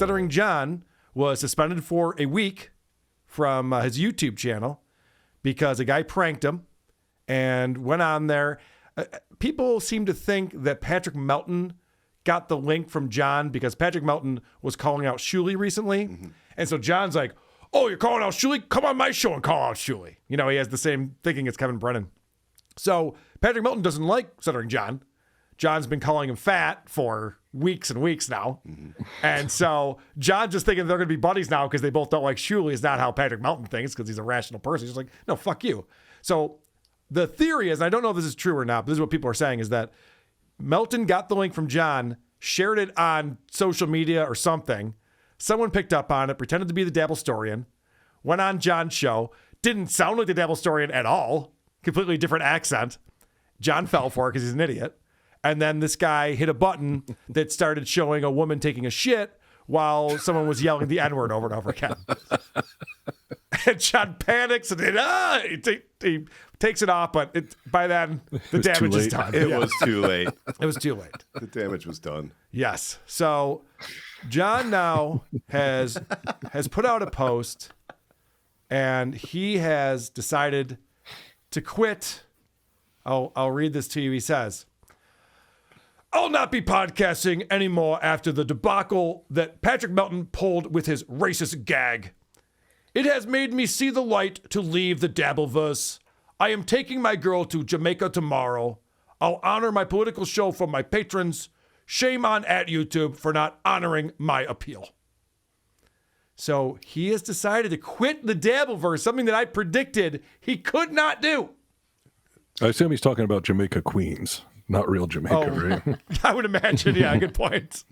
Stuttering John was suspended for a week from his YouTube channel because a guy pranked him and went on there. People seem to think that Patrick Melton got the link from John because Patrick Melton was calling out Shuley recently. Mm-hmm. And so John's like, oh, you're calling out Shuley? Come on my show and call out Shuley. You know, he has the same thinking as Kevin Brennan. So Patrick Melton doesn't like Stuttering John. John's been calling him fat for weeks and weeks now. Mm-hmm. And so John's just thinking they're going to be buddies now because they both don't like Shuley. Is not how Patrick Melton thinks because he's a rational person. He's just like, no, fuck you. So the theory is, and I don't know if this is true or not, but this is what people are saying, is that Melton got the link from John, shared it on social media or something. Someone picked up on it, pretended to be the Dabblestorian, went on John's show, didn't sound like the Dabblestorian at all, completely different accent. John fell for it because he's an idiot. And then this guy hit a button that started showing a woman taking a shit while someone was yelling the N-word over and over again. And John panics and he takes it off, but by then the damage is done. It was too late. It was too late. The damage was done. Yes. So John now has put out a post, and he has decided to quit. I'll read this to you. He says, I'll not be podcasting anymore after the debacle that Patrick Melton pulled with his racist gag. It has made me see the light to leave the Dabbleverse. I am taking my girl to Jamaica tomorrow. I'll honor my political show for my patrons. Shame on @YouTube for not honoring my appeal. So he has decided to quit the Dabbleverse, something that I predicted he could not do. I assume he's talking about Jamaica Queens, not real Jamaica, right? I would imagine, yeah, good point.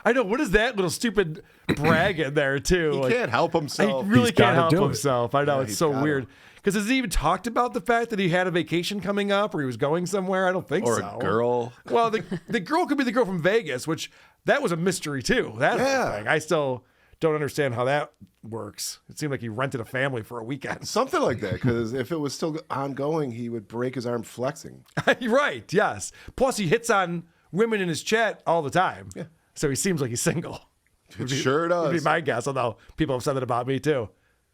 I know, what is that little stupid brag in there, too? He can't help himself. He really He's can't gotta help do it. himself. I know, Yeah, it's he's so gotta. weird. Because has he even talked about the fact that he had a vacation coming up or he was going somewhere? I don't think Or so. a girl. Well, the girl could be the girl from Vegas, which that was a mystery, too. That's the thing. I still don't understand how that works. It seemed like he rented a family for a weekend. Something like that, because if it was still ongoing, he would break his arm flexing. Right, yes. Plus, he hits on women in his chat all the time. Yeah. So he seems like he's single. It sure does. Would be my guess, although people have said that about me, too.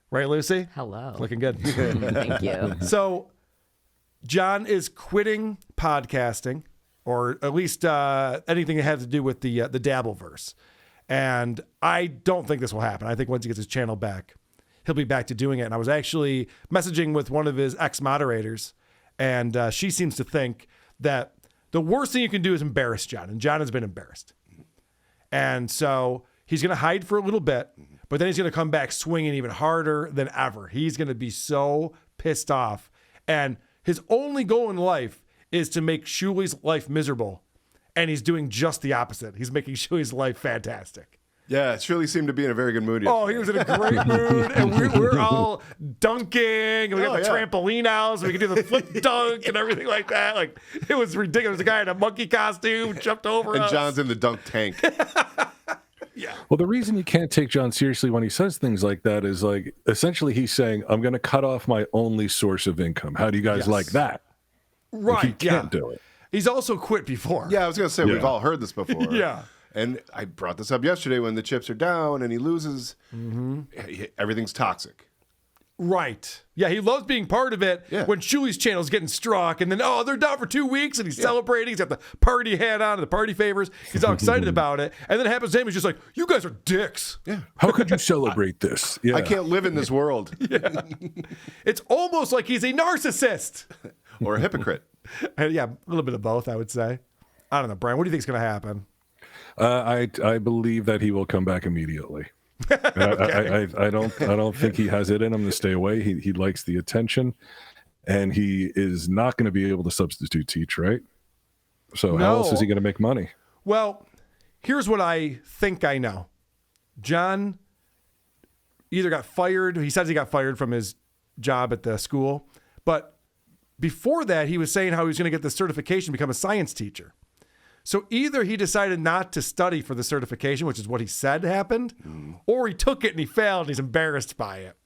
Right, Lucy? Hello. Looking good. Thank you. So John is quitting podcasting, or at least anything that has to do with the Dabbleverse. And I don't think this will happen. I think once he gets his channel back, he'll be back to doing it. And I was actually messaging with one of his ex-moderators, and she seems to think that the worst thing you can do is embarrass John. And John has been embarrassed. And so he's going to hide for a little bit, but then he's going to come back swinging even harder than ever. He's going to be so pissed off. And his only goal in life is to make Shuley's life miserable. And he's doing just the opposite. He's making Shuley's life fantastic. Yeah, Shirley seemed to be in a very good mood. Oh, he was in a great mood. And we're all dunking. And we got the trampoline house. And we can do the flip dunk and everything like that. Like, it was ridiculous. The guy in a monkey costume jumped over And us. John's in the dunk tank. Yeah. Well, the reason you can't take John seriously when he says things like that is like, essentially he's saying, I'm going to cut off my only source of income. How do you guys like that? Right. He can't do it. He's also quit before. Yeah, I was going to say, we've all heard this before. Yeah. And I brought this up yesterday when the chips are down and he loses. Everything's toxic. Right. Yeah, he loves being part of it when Shuley's channel's getting struck. And then, they're down for 2 weeks and he's celebrating. He's got the party hat on and the party favors. He's all excited about it. And then it happens to him. He's just like, you guys are dicks. Yeah. How could you celebrate this? Yeah. I can't live in this world. It's almost like he's a narcissist. Or a hypocrite. Yeah, a little bit of both, I would say. I don't know, Brian. What do you think is going to happen? I believe that he will come back immediately. I don't think he has it in him to stay away. He likes the attention, and he is not going to be able to substitute teach, right? So how else is he going to make money? Well, here's what I think I know. John either got fired. He says he got fired from his job at the school, but before that, he was saying how he was going to get the certification to become a science teacher. So either he decided not to study for the certification, which is what he said happened, or he took it and he failed and he's embarrassed by it.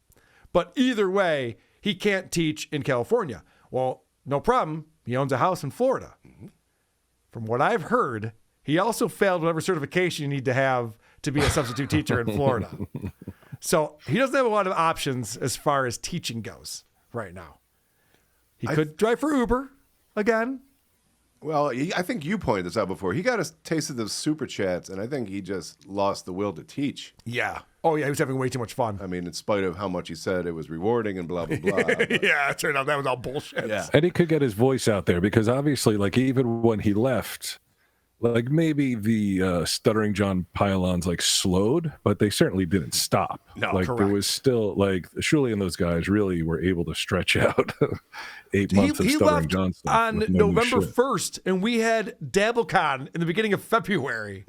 But either way, he can't teach in California. Well, no problem. He owns a house in Florida. From what I've heard, he also failed whatever certification you need to have to be a substitute teacher in Florida. So he doesn't have a lot of options as far as teaching goes right now. He could drive for Uber again. Well, I think you pointed this out before. He got a taste of those super chats, and I think he just lost the will to teach. Yeah. Oh, yeah, he was having way too much fun. I mean, in spite of how much he said it was rewarding and blah, blah, blah. Yeah, it turned out that was all bullshit. Yeah. And he could get his voice out there because obviously, like, even when he left, like, maybe the Stuttering John pylons, like, slowed, but they certainly didn't stop. No, like, correct. there was still, like, Shirley and those guys really were able to stretch out 8 months of He Stuttering left John stuff on with no new November shit. 1st, and we had DabbleCon in the beginning of February.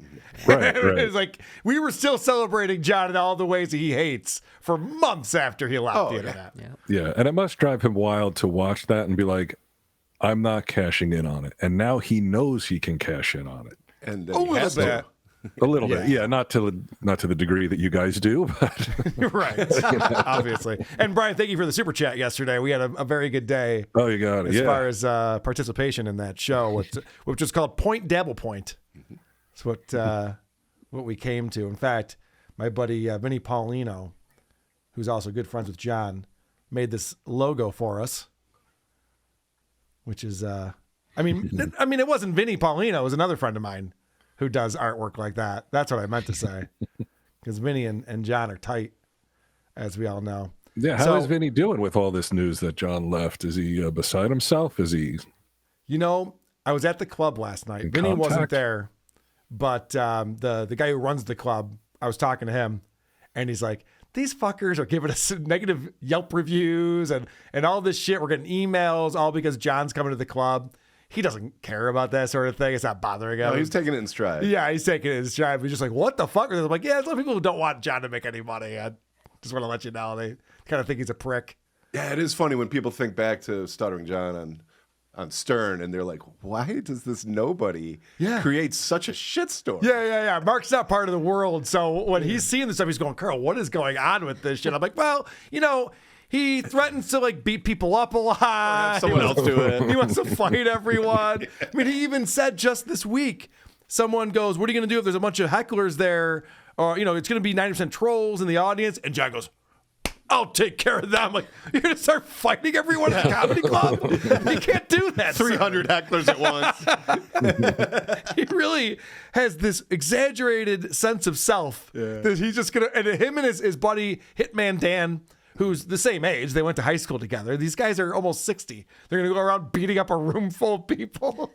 Right, It right. was like we were still celebrating John in all the ways that he hates for months after he left the internet. Yeah, and it must drive him wild to watch that and be like, I'm not cashing in on it. And now he knows he can cash in on it. And then A he little has bit. to. A little bit. Yeah, not to the degree that you guys do, but Right, obviously. And Brian, thank you for the super chat yesterday. We had a very good day oh, you got it. as Yeah. far as participation in that show, which is called Point Dabble Point. That's what we came to. In fact, my buddy Vinny Paulino, who's also good friends with John, made this logo for us, which is, I mean, it wasn't Vinny Paulino. It was another friend of mine who does artwork like that. That's what I meant to say. Because Vinny and John are tight, as we all know. Yeah, how So- is Vinny doing with all this news that John left? Is he beside himself? Is he? You know, I was at the club last night. In Vinny wasn't contact? there, but the guy who runs the club, I was talking to him, and he's like, these fuckers are giving us negative Yelp reviews and all this shit. We're getting emails all because John's coming to the club. He doesn't care about that sort of thing. It's not bothering him. No, he's taking it in stride. Yeah, he's taking it in stride. He's just like, what the fuck? And I'm like, yeah, there's a lot of people who don't want John to make any money. I just want to let you know. They kind of think he's a prick. Yeah, it is funny when people think back to Stuttering John on Stern, and they're like, why does this nobody create such a shitstorm? Yeah. Mark's not part of the world. So when he's seeing this stuff, he's going, Carl, what is going on with this shit? I'm like, well, you know, he threatens to like beat people up a lot. Have someone else do it. He wants to fight everyone. I mean, he even said just this week, someone goes, what are you going to do if there's a bunch of hecklers there? Or, you know, it's going to be 90% trolls in the audience. And John goes, I'll take care of them. Like, you're going to start fighting everyone at a comedy club? You can't do that. 300 hecklers at once. He really has this exaggerated sense of self that he's just going to, and him and his buddy Hitman Dan, who's the same age, they went to high school together. These guys are almost 60. They're going to go around beating up a room full of people.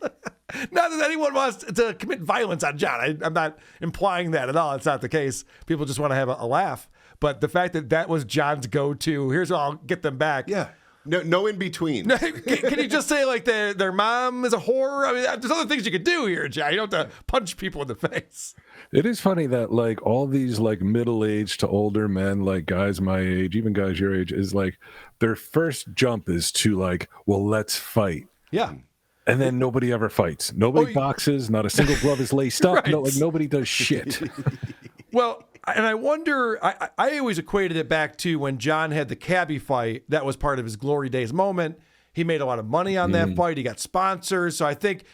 Not that anyone wants to commit violence on John. I'm not implying that at all. It's not the case. People just want to have a laugh. But the fact that was John's go-to, here's how I'll get them back. Yeah. No in between. Can you just say like their mom is a whore? I mean, there's other things you could do here, John. You don't have to punch people in the face. It is funny that like all these like middle-aged to older men, like guys my age, even guys your age, is like their first jump is to like, well, let's fight. Yeah. And then nobody ever fights. Nobody boxes. Not a single glove is laced up. Right. No, like nobody does shit. Well, and I wonder, I always equated it back to when John had the cabbie fight. That was part of his glory days moment. He made a lot of money on that fight. He got sponsors. So I think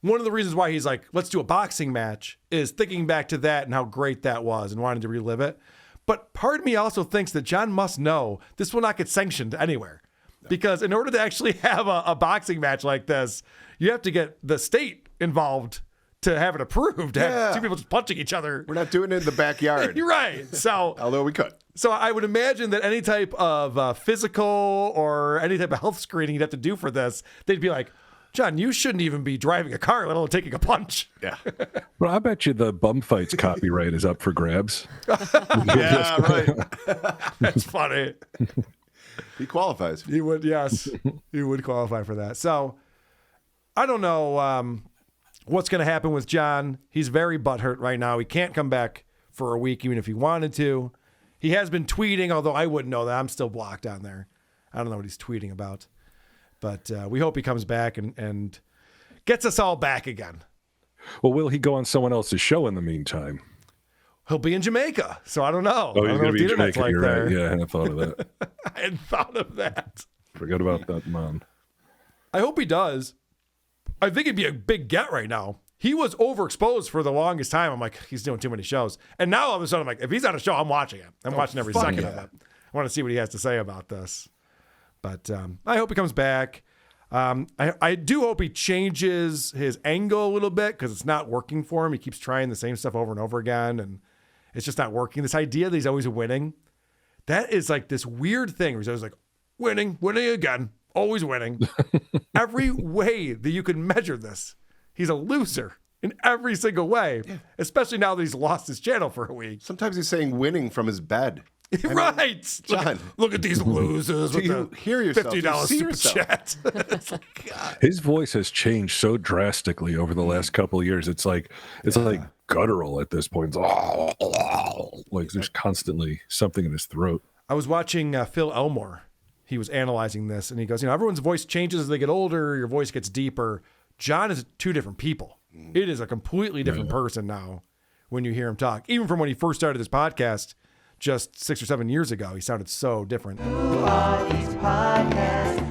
one of the reasons why he's like, let's do a boxing match is thinking back to that and how great that was and wanting to relive it. But part of me also thinks that John must know this will not get sanctioned anywhere. Because in order to actually have a boxing match like this, you have to get the state involved to have it approved, to have two people just punching each other. We're not doing it in the backyard. You're right. So, Although we could. so I would imagine that any type of physical or any type of health screening you'd have to do for this, they'd be like, John, you shouldn't even be driving a car, let alone taking a punch. Yeah. Well, I bet you the bum fights copyright is up for grabs. Yeah, right. That's funny. He qualifies. He would, yes, he would qualify for that. So I don't know what's going to happen with John. He's very butthurt right now. He can't come back for a week, even if he wanted to. He has been tweeting, although I wouldn't know that. I'm still blocked on there. I don't know what he's tweeting about. But we hope he comes back and gets us all back again. Well, will he go on someone else's show in the meantime? He'll be in Jamaica, so I don't know. Oh, I he's don't know going to if be in the internet's Jamaica. You're there. right. Yeah, I hadn't thought of that. I hadn't thought of that. Forgot about that, man. I hope he does. I think it'd be a big get right now. he was overexposed for the longest time. I'm like, he's doing too many shows. And now all of a sudden, I'm like, if he's on a show, I'm watching it. I'm watching every second of it. I want to see what he has to say about this. But I hope he comes back. I do hope he changes his angle a little bit because it's not working for him. He keeps trying the same stuff over and over again, and it's just not working. This idea that he's always winning, that is like this weird thing where he's always like, winning again, always winning. Every way that you can measure this, he's a loser in every single way, especially now that he's lost his channel for a week. Sometimes he's saying winning from his bed. Right. John. Look at these losers with you the hear yourself? $50 See super yourself? chat. It's like, God. His voice has changed so drastically over the last couple of years. It's like guttural at this point. Like there's constantly something in his throat. I was watching Phil Elmore. He was analyzing this, and he goes, everyone's voice changes as they get older. Your voice gets deeper. John is two different people. It is a completely different person now when you hear him talk. Even from when he first started this podcast just 6 or 7 years ago, he sounded so different. Who are these podcasts?